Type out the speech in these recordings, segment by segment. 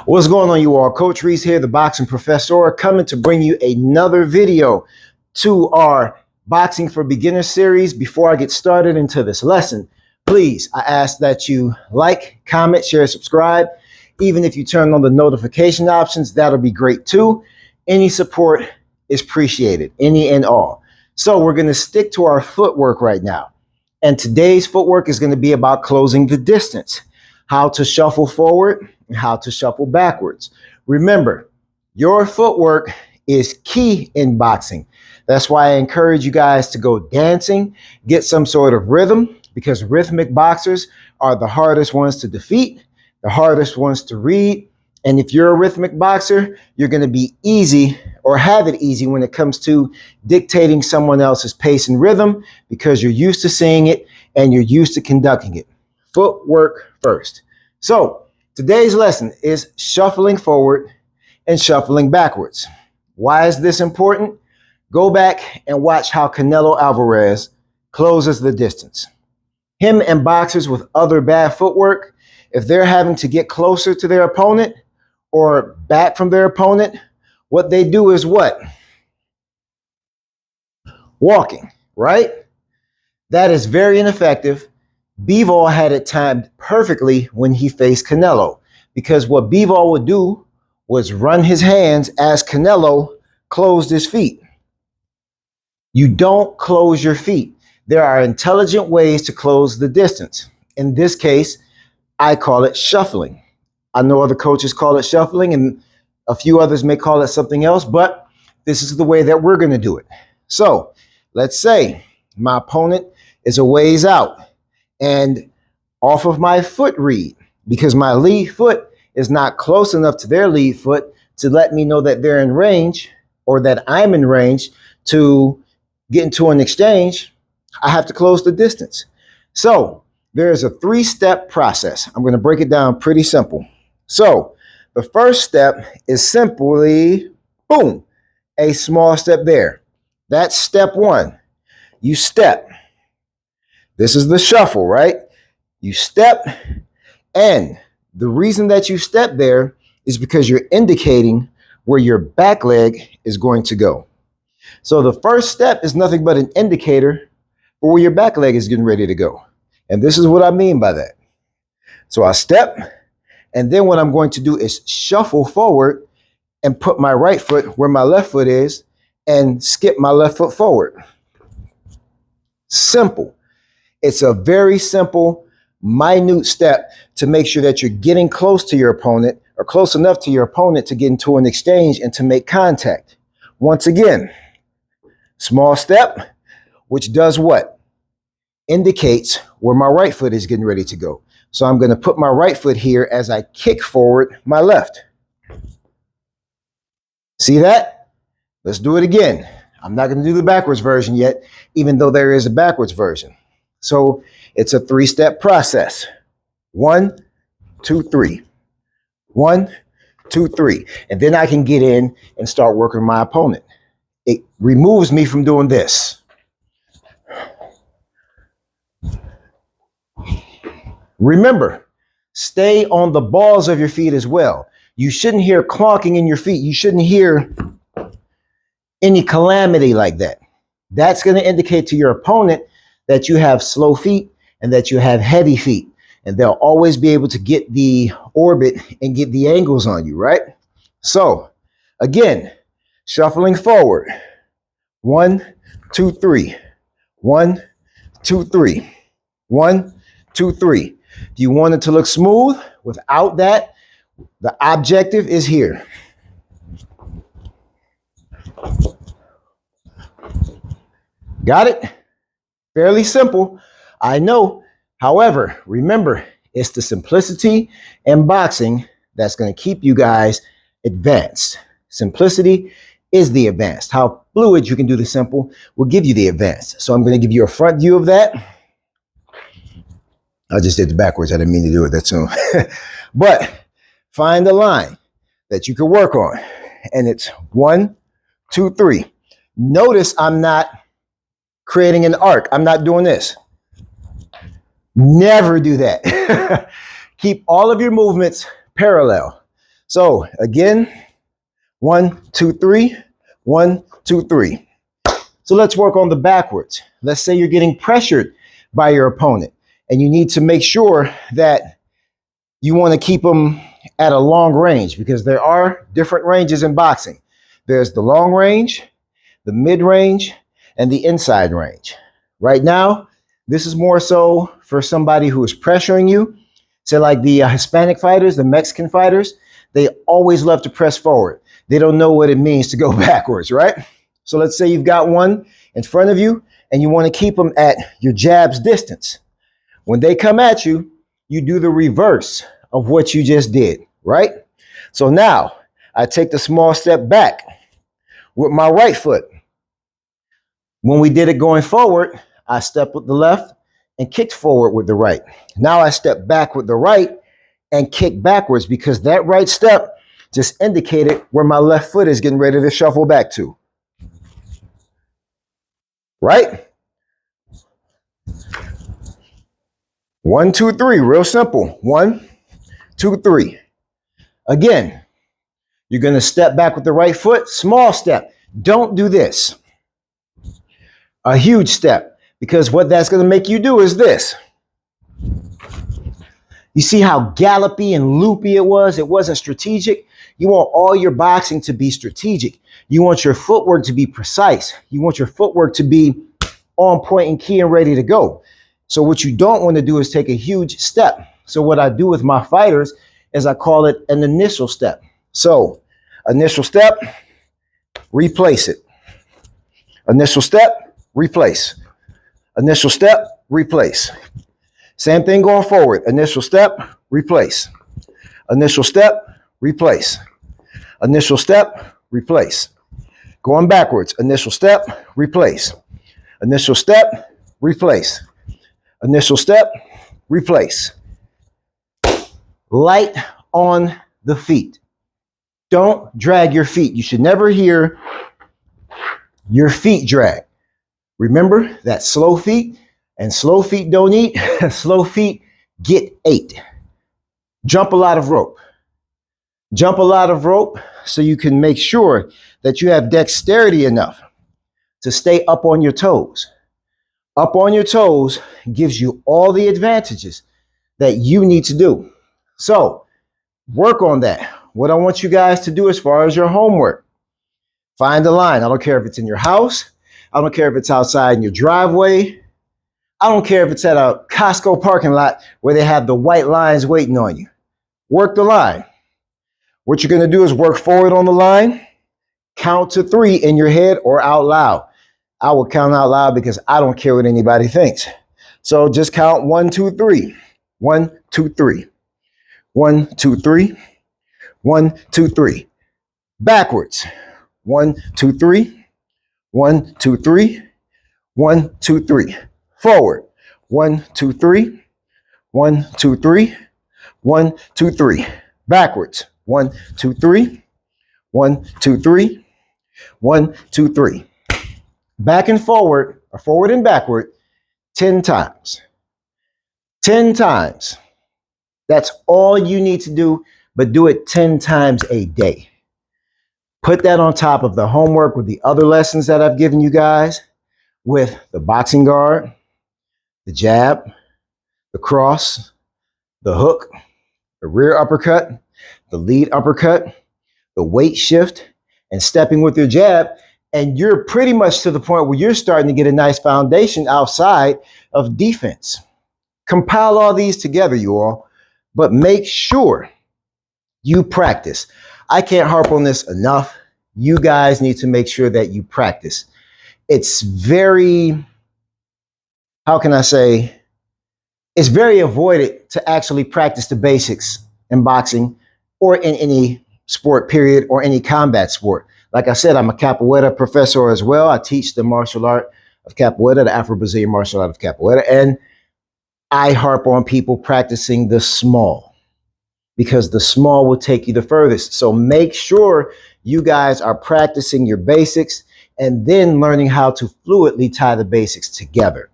What's going on, you all? Coach Reese here, the boxing professor, coming to bring you another video to our Boxing for Beginners series. Before I get started into this lesson, please, I ask that you like, comment, share, subscribe. Even if you turn on the notification options, that'll be great too. Any support is appreciated, any and all. So we're going to stick to our footwork right now. And today's footwork is going to be about closing the distance, how to shuffle forward and how to shuffle backwards. Remember, your footwork is key in boxing. That's why I encourage you guys to go dancing, get some sort of rhythm, because rhythmic boxers are the hardest ones to defeat, the hardest ones to read. And if you're a rhythmic boxer, you're going to be easy or have it easy when it comes to dictating someone else's pace and rhythm, because you're used to seeing it and you're used to conducting it. Footwork first. So today's lesson is shuffling forward and shuffling backwards. Why is this important? Go back and watch how Canelo Alvarez closes the distance. Him and boxers with other bad footwork, if they're having to get closer to their opponent or back from their opponent, what they do is what? Walking, right? That is very ineffective. Bivol had it timed perfectly when he faced Canelo, because what Bivol would do was run his hands as Canelo closed his feet. You don't close your feet. There are intelligent ways to close the distance. In this case, I call it shuffling. I know other coaches call it shuffling, and a few others may call it something else, but this is the way that we're going to do it. So let's say my opponent is a ways out and off of my foot read, because my lead foot is not close enough to their lead foot to let me know that they're in range or that I'm in range to get into an exchange. I have to close the distance. So there's a three-step process. I'm going to break it down pretty simple. So the first step is simply, boom, a small step there. That's step one. You step. This is the shuffle, right? You step, and the reason that you step there is because you're indicating where your back leg is going to go. So the first step is nothing but an indicator for where your back leg is getting ready to go. And this is what I mean by that. So I step, and then what I'm going to do is shuffle forward and put my right foot where my left foot is and skip my left foot forward. Simple. It's a very simple, minute step to make sure that you're getting close to your opponent, or close enough to your opponent to get into an exchange and to make contact. Once again, small step, which does what? Indicates where my right foot is getting ready to go. So I'm going to put my right foot here as I kick forward my left. See that? Let's do it again. I'm not going to do the backwards version yet, even though there is a backwards version. So it's a three-step process. 1, 2, 3. 1, 2, 3. And then I can get in and start working my opponent. It removes me from doing this. Remember, stay on the balls of your feet as well. You shouldn't hear clonking in your feet. You shouldn't hear any calamity like that. That's going to indicate to your opponent that you have slow feet and that you have heavy feet. And they'll always be able to get the orbit and get the angles on you, right? So, again, shuffling forward. 1, 2, 3. 1, 2, 3. 1, 2, 3. If you want it to look smooth without that, the objective is here. Got it? Fairly simple, I know. However, remember, it's the simplicity in boxing that's going to keep you guys advanced. Simplicity is the advanced. How fluid you can do the simple will give you the advanced. So I'm going to give you a front view of that. I just did the backwards. I didn't mean to do it that soon. But find a line that you can work on. And it's 1, 2, 3. Notice I'm not creating an arc. I'm not doing this. Never do that. Keep all of your movements parallel. So again, 1, 2, 3, 1, 2, 3. So let's work on the backwards. Let's say you're getting pressured by your opponent and you need to make sure that you want to keep them at a long range, because there are different ranges in boxing. There's the long range, the mid range, and the inside range. Right now, this is more so for somebody who is pressuring you. So like the Hispanic fighters, the Mexican fighters, they always love to press forward. They don't know what it means to go backwards, right? So let's say you've got one in front of you and you want to keep them at your jab's distance. When they come at you, you do the reverse of what you just did, right? So now I take the small step back with my right foot. When we did it going forward, I stepped with the left and kicked forward with the right. Now I step back with the right and kick backwards, because that right step just indicated where my left foot is getting ready to shuffle back to. Right? 1, 2, 3, real simple. 1, 2, 3. Again, you're going to step back with the right foot, small step. Don't do this. A huge step, because what that's going to make you do is this. You see how gallopy and loopy it was? It wasn't strategic. You want all your boxing to be strategic. You want your footwork to be precise. You want your footwork to be on point and key and ready to go. So what you don't want to do is take a huge step. So what I do with my fighters is I call it an initial step. So initial step, replace it. Initial step, replace. Initial step, replace. Same thing going forward. Initial step, replace. Initial step, replace. Initial step, replace. Going backwards. Initial step, replace. Initial step, replace. Initial step, replace. Light on the feet. Don't drag your feet. You should never hear your feet drag. Remember that slow feet, and slow feet don't eat. Slow feet get ate. Jump a lot of rope. Jump a lot of rope so you can make sure that you have dexterity enough to stay up on your toes. Up on your toes gives you all the advantages that you need to do. So work on that. What I want you guys to do as far as your homework, find a line. I don't care if it's in your house. I don't care if it's outside in your driveway. I don't care if it's at a Costco parking lot where they have the white lines waiting on you. Work the line. What you're going to do is work forward on the line, count to 3 in your head or out loud. I will count out loud because I don't care what anybody thinks. So just count 1, 2, 3. 1, 2, 3. 1, 2, 3. 1, 2, 3. Backwards. 1, 2, 3. 1, 2, 3. 1, 2, 3. Forward. 1, 2, 3. 1, 2, 3. 1, 2, 3. Backwards. 1, 2, 3. 1, 2, 3. 1, 2, 3. Back and forward, or forward and backward, 10 times. 10 times. That's all you need to do, but do it 10 times a day. Put that on top of the homework with the other lessons that I've given you guys, with the boxing guard, the jab, the cross, the hook, the rear uppercut, the lead uppercut, the weight shift, and stepping with your jab. And you're pretty much to the point where you're starting to get a nice foundation outside of defense. Compile all these together, you all, but make sure you practice. I can't harp on this enough. You guys need to make sure that you practice. It's very, how can I say, it's very avoided to actually practice the basics in boxing or in any sport, period, or any combat sport. Like I said, I'm a Capoeira professor as well. I teach the martial art of Capoeira, the Afro-Brazilian martial art of Capoeira, and I harp on people practicing the small, because the small will take you the furthest. So make sure you guys are practicing your basics and then learning how to fluidly tie the basics together.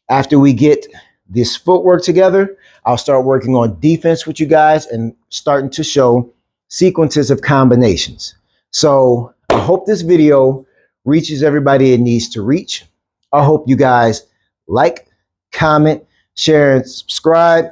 After we get this footwork together, I'll start working on defense with you guys and starting to show sequences of combinations. So I hope this video reaches everybody it needs to reach. I hope you guys like, comment, share, and subscribe.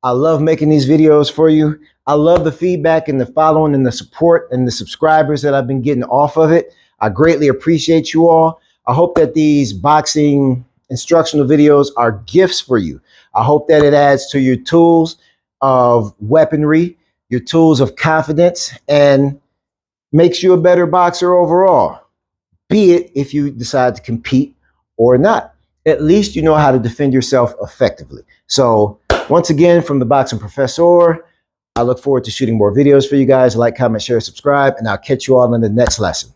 I love making these videos for you. I love the feedback and the following and the support and the subscribers that I've been getting off of it. I greatly appreciate you all. I hope that these boxing instructional videos are gifts for you. I hope that it adds to your tools of weaponry, your tools of confidence, and makes you a better boxer overall, be it if you decide to compete or not. At least you know how to defend yourself effectively. So once again, from the Boxing Professor, I look forward to shooting more videos for you guys. Like, comment, share, subscribe, and I'll catch you all in the next lesson.